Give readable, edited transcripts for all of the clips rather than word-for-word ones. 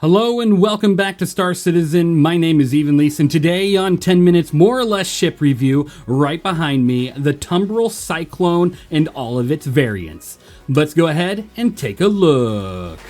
Hello and welcome back to Star Citizen. My name is Evenlease, and today on 10 Minutes More or Less Ship Review, right behind me, the Tumbril Cyclone and all of its variants. Let's go ahead and take a look.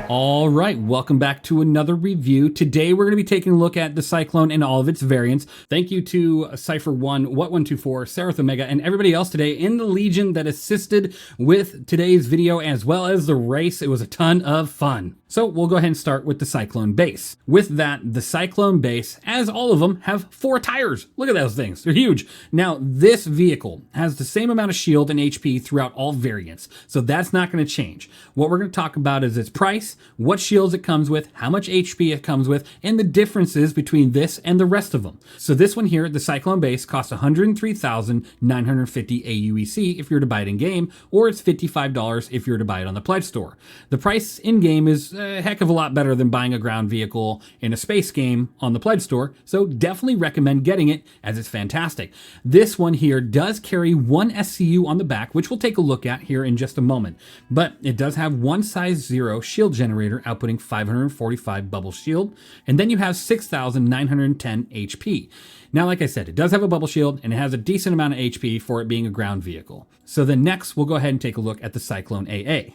All right, welcome back to another review. Today we're going to be taking a look at the Cyclone and all of its variants. Thank you to Cypher1, What124, Sarath Omega, and everybody else today in the Legion that assisted with today's video as well as the race. It was a ton of fun. So we'll go ahead and start with the Cyclone base. With that, the Cyclone base, as all of them, have 4 tires. Look at those things, they're huge. Now, this vehicle has the same amount of shield and HP throughout all variants, so that's not going to change. What we're going to talk about is its price, what shields it comes with, how much HP it comes with, and the differences between this and the rest of them. So this one here, the Cyclone base, costs 103,950 aUEC if you're to buy it in game, or it's $55 if you're to buy it on the pledge store. The price in game is a heck of a lot better than buying a ground vehicle in a space game on the pledge store, so definitely recommend getting it as it's fantastic. This one here does carry one SCU on the back, which we'll take a look at here in just a moment, but it does have one size 0 shield generator outputting 545 bubble shield, and then you have 6,910 HP. Now, like I said, it does have a bubble shield and it has a decent amount of HP for it being a ground vehicle. So then next we'll go ahead and take a look at the Cyclone AA.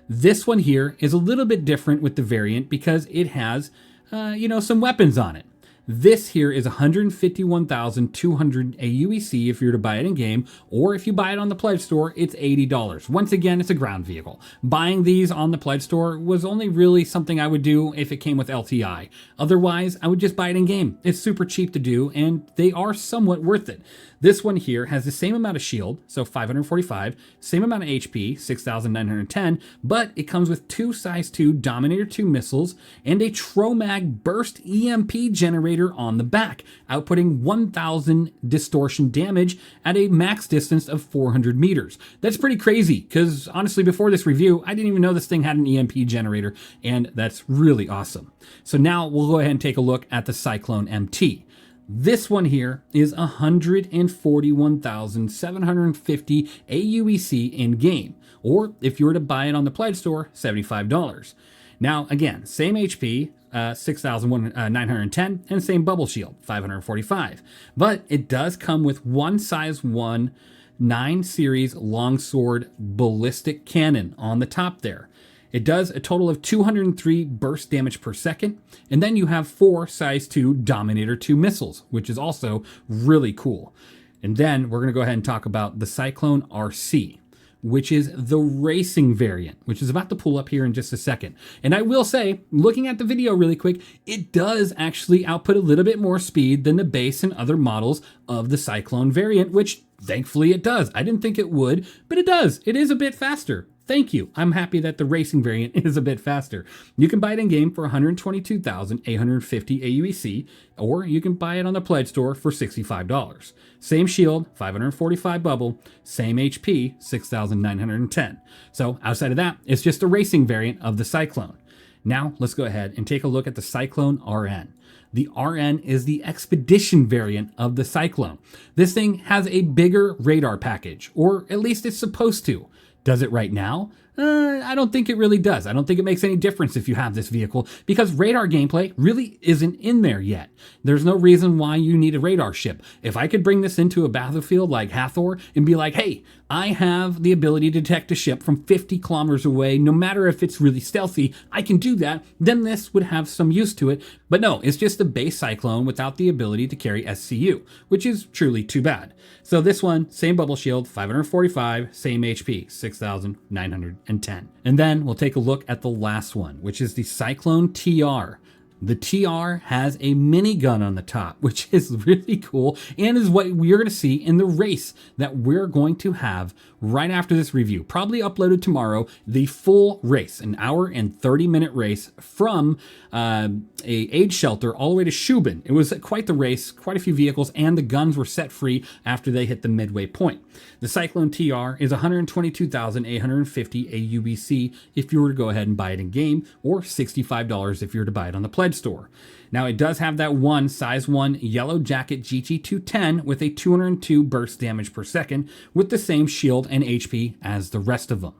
This one here is a little bit different with the variant because it has, some weapons on it. This here is 151,200 aUEC if you're to buy it in game, or if you buy it on the pledge store, it's $80. Once again, it's a ground vehicle. Buying these on the pledge store was only really something I would do if it came with LTI. Otherwise, I would just buy it in game. It's super cheap to do, and they are somewhat worth it. This one here has the same amount of shield, so 545, same amount of HP, 6,910, but it comes with 2 size 2 Dominator 2 missiles and a Tromag burst EMP generator on the back, outputting 1,000 distortion damage at a max distance of 400 meters. That's pretty crazy, because honestly, before this review, I didn't even know this thing had an EMP generator, and that's really awesome. So now we'll go ahead and take a look at the Cyclone MT. This one here is 141,750 aUEC in game, or if you were to buy it on the pledge store, $75. Now again, same HP, 6,910, and same bubble shield, 545. But it does come with one size 1 9 series longsword ballistic cannon on the top there. It does a total of 203 burst damage per second, and then you have 4 size 2 Dominator 2 missiles, which is also really cool. And then we're going to go ahead and talk about the Cyclone RC, which is the racing variant, which is about to pull up here in just a second. And I will say, looking at the video really quick, it does actually output a little bit more speed than the base and other models of the Cyclone variant, which thankfully it does. I didn't think it would, but it does. It is a bit faster. Thank you. I'm happy that the racing variant is a bit faster. You can buy it in game for 122,850 aUEC, or you can buy it on the pledge store for $65. Same shield, 545 bubble, same HP, 6,910. So outside of that, it's just a racing variant of the Cyclone. Now let's go ahead and take a look at the Cyclone RN. The RN is the expedition variant of the Cyclone. This thing has a bigger radar package, or at least it's supposed to. Does it right now? I don't think it really does. I don't think it makes any difference if you have this vehicle because radar gameplay really isn't in there yet. There's no reason why you need a radar ship. If I could bring this into a battlefield like Hathor and be like, hey, I have the ability to detect a ship from 50 kilometers away, no matter if it's really stealthy, I can do that, then this would have some use to it. But no, it's just a base Cyclone without the ability to carry SCU, which is truly too bad. So this one, same bubble shield, 545, same HP, 6,910. And then we'll take a look at the last one, which is the Cyclone TR. The TR has a minigun on the top, which is really cool and is what we're going to see in the race that we're going to have right after this review. Probably uploaded tomorrow, the full race, an hour and 30-minute race from a aid shelter all the way to Shubin. It was quite the race, quite a few vehicles, and the guns were set free after they hit the midway point. The Cyclone TR is 122,850 aUEC if you were to go ahead and buy it in game, or $65 if you were to buy it on the Pledge store. Now it does have that one size 1 yellow jacket GT210 with a 202 burst damage per second with the same shield and HP as the rest of them.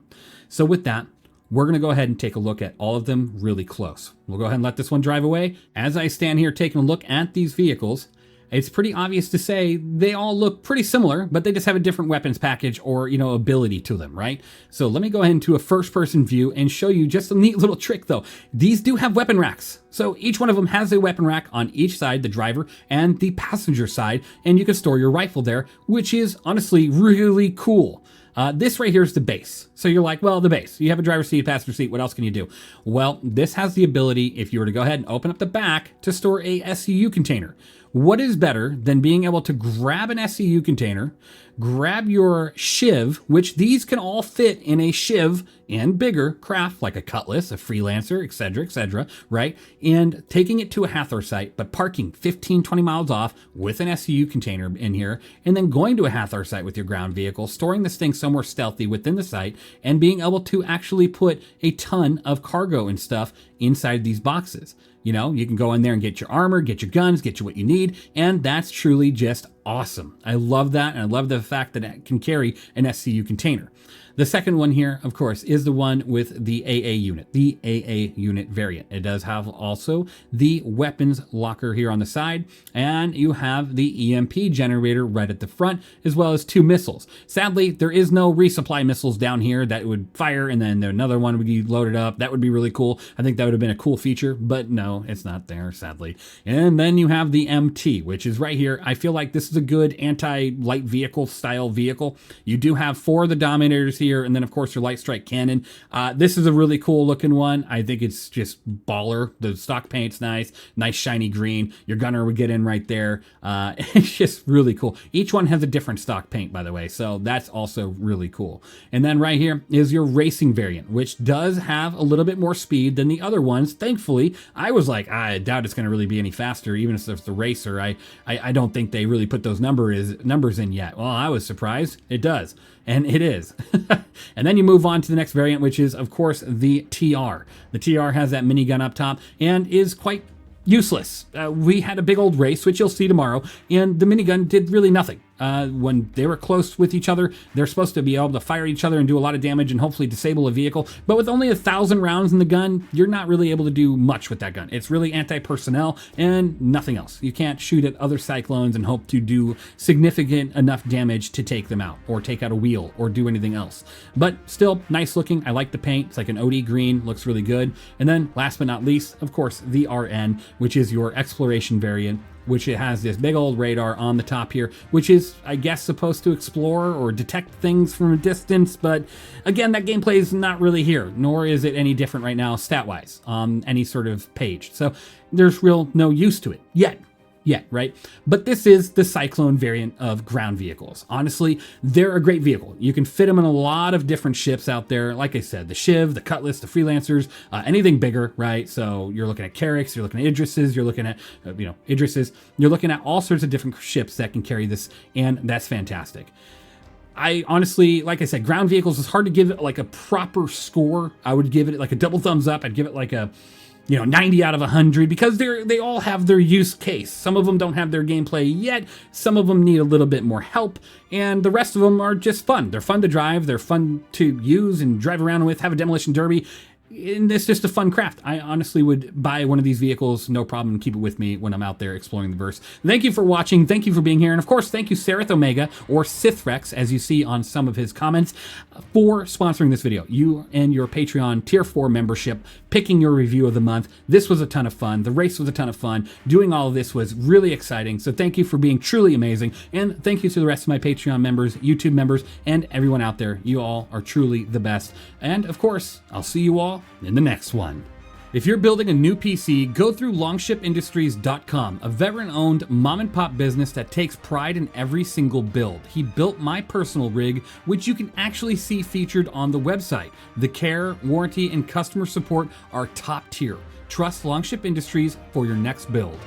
So with that, we're going to go ahead and take a look at all of them really close. We'll go ahead and let this one drive away. As I stand here taking a look at these vehicles, it's pretty obvious to say they all look pretty similar, but they just have a different weapons package or, ability to them, right? So let me go ahead into a first-person view and show you just a neat little trick, though. These do have weapon racks. So each one of them has a weapon rack on each side, the driver and the passenger side, and you can store your rifle there, which is honestly really cool. This right here is the base. So you're like, well, the base. You have a driver's seat, passenger seat. What else can you do? Well, this has the ability, if you were to go ahead and open up the back, to store a SCU container. What is better than being able to grab an SCU container, grab your shiv, which these can all fit in a shiv and bigger craft like a cutlass, a freelancer, etc., right? And taking it to a Hathor site, but parking 15, 20 miles off with an SCU container in here, and then going to a Hathor site with your ground vehicle, storing this thing somewhere stealthy within the site, and being able to actually put a ton of cargo and stuff inside these boxes. You can go in there and get your armor, get your guns, get you what you need, and that's truly just awesome. I love that, and I love the fact that it can carry an SCU container. The second one here, of course, is the one with the AA unit, the AA unit variant. It does have also the weapons locker here on the side, and you have the EMP generator right at the front, as well as 2 missiles. Sadly, there is no resupply missiles down here that would fire, and then another one would be loaded up. That would be really cool. I think that would have been a cool feature, but no, it's not there, sadly. And then you have the MT, which is right here. I feel like this is a good anti-light vehicle style vehicle. You do have 4 of the Dominators here, and then of course your light strike cannon. This is a really cool looking one. I think it's just baller. The stock paint's nice shiny green. Your gunner would get in right there. It's just really cool. Each one has a different stock paint, by the way, so that's also really cool. And then right here is your racing variant, which does have a little bit more speed than the other ones. Thankfully, I was like, I doubt it's going to really be any faster, even if it's the racer. I don't think they really put those numbers in yet. Well, I was surprised. It does. And it is. And then you move on to the next variant, which is, of course, the TR. The TR has that minigun up top and is quite useless. We had a big old race, which you'll see tomorrow, and the minigun did really nothing. When they were close with each other, they're supposed to be able to fire each other and do a lot of damage and hopefully disable a vehicle. But with only 1,000 rounds in the gun, you're not really able to do much with that gun. It's really anti-personnel and nothing else. You can't shoot at other Cyclones and hope to do significant enough damage to take them out or take out a wheel or do anything else. But still nice looking. I like the paint. It's like an OD green, looks really good. And then last but not least, of course, the RN, which is your exploration variant, which it has this big old radar on the top here, which is, I guess, supposed to explore or detect things from a distance. But again, that gameplay is not really here, nor is it any different right now stat-wise on any sort of page. So there's no use to it yet, right? But this is the Cyclone variant of ground vehicles. Honestly, they're a great vehicle. You can fit them in a lot of different ships out there. Like I said, the Shiv, the Cutlass, the Freelancers, anything bigger, right? So you're looking at Carracks, you're looking at Idrises, you're looking at, Idrises. You're looking at all sorts of different ships that can carry this, and that's fantastic. I honestly, like I said, ground vehicles is hard to give it like a proper score. I would give it like a double thumbs up. I'd give it like a 90 out of 100 because they all have their use case. Some of them don't have their gameplay yet. Some of them need a little bit more help. And the rest of them are just fun. They're fun to drive. They're fun to use and drive around with, have a demolition derby. And it's just a fun craft. I honestly would buy one of these vehicles, no problem, and keep it with me when I'm out there exploring the verse. Thank you for watching. Thank you for being here. And of course, thank you, Sereth Omega, or SITHREX, as you see on some of his comments, for sponsoring this video. You and your Patreon Tier 4 membership, picking your review of the month. This was a ton of fun. The race was a ton of fun. Doing all of this was really exciting. So thank you for being truly amazing. And thank you to the rest of my Patreon members, YouTube members, and everyone out there. You all are truly the best. And of course, I'll see you all in the next one. If you're building a new PC, go through longshipindustries.com, a veteran-owned mom-and-pop business that takes pride in every single build. He built my personal rig, which you can actually see featured on the website. The care, warranty, and customer support are top tier. Trust Longship Industries for your next build.